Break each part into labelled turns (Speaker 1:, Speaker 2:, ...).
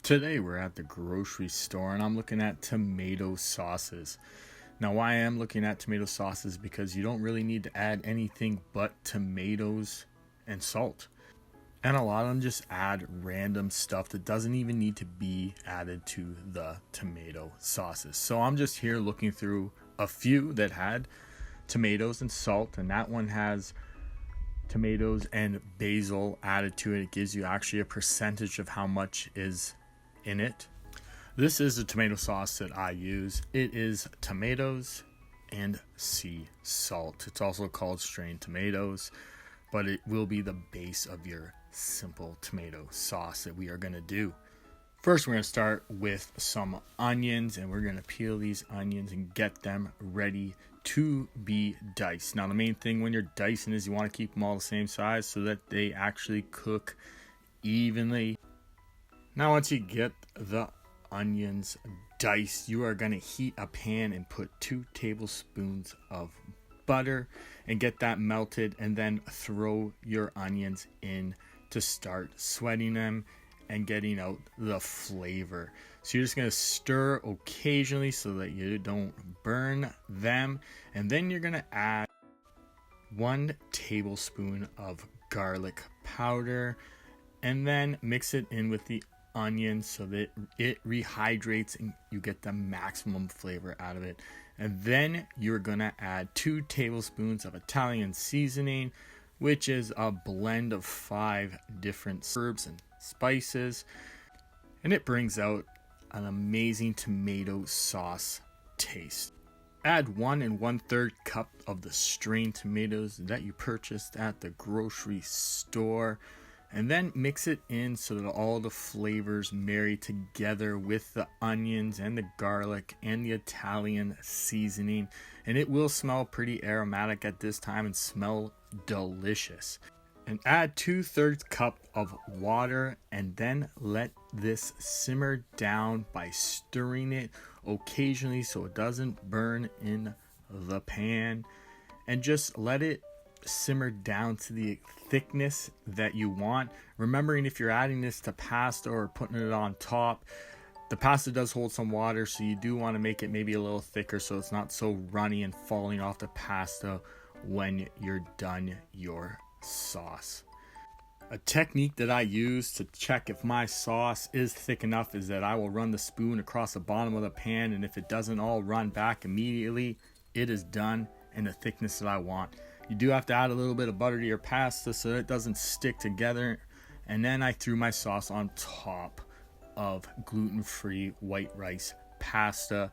Speaker 1: Today we're at the grocery store and I'm looking at tomato sauces. Now why I am looking at tomato sauces because you don't really need to add anything but tomatoes and salt. And a lot of them just add random stuff that doesn't even need to be added to the tomato sauces. So I'm just here looking through a few that had tomatoes and salt, and that one has tomatoes and basil added to it. It gives you actually a percentage of how much is in it. This is the tomato sauce that I use. It is tomatoes and sea salt. It's also called strained tomatoes, but it will be the base of your simple tomato sauce that we are going to do. First, we're going to start with some onions, and we're going to peel these onions and get them ready to be diced. Now, the main thing when you're dicing is you want to keep them all the same size so that they actually cook evenly. Now, once you get the onions diced, you are going to heat a pan and put 2 tablespoons of butter and get that melted, and then throw your onions in to start sweating them and getting out the flavor. So you're just going to stir occasionally so that you don't burn them, and then you're going to add 1 tablespoon of garlic powder and then mix it in with the onions so that it rehydrates and you get the maximum flavor out of it. And then you're gonna add 2 tablespoons of Italian seasoning, which is a blend of 5 different herbs and spices, and it brings out an amazing tomato sauce taste. Add 1 1/3 cup of the strained tomatoes that you purchased at the grocery store, and then mix it in so that all the flavors marry together with the onions and the garlic and the Italian seasoning. And it will smell pretty aromatic at this time and smell delicious. And add 2/3 cup of water, and then let this simmer down by stirring it occasionally so it doesn't burn in the pan. And just let it simmer down to the thickness that you want. Remembering if you're adding this to pasta or putting it on top, the pasta does hold some water, so you do want to make it maybe a little thicker so it's not so runny and falling off the pasta when you're done your sauce. A technique that I use to check if my sauce is thick enough is that I will run the spoon across the bottom of the pan, and if it doesn't all run back immediately, it is done in the thickness that I want. You do have to add a little bit of butter to your pasta so that it doesn't stick together. And then I threw my sauce on top of gluten-free white rice pasta.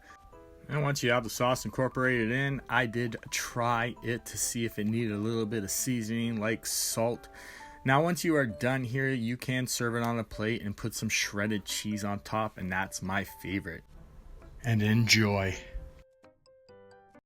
Speaker 1: And once you have the sauce incorporated in, I did try it to see if it needed a little bit of seasoning like salt. Now once you are done here, you can serve it on a plate and put some shredded cheese on top, and that's my favorite. And enjoy.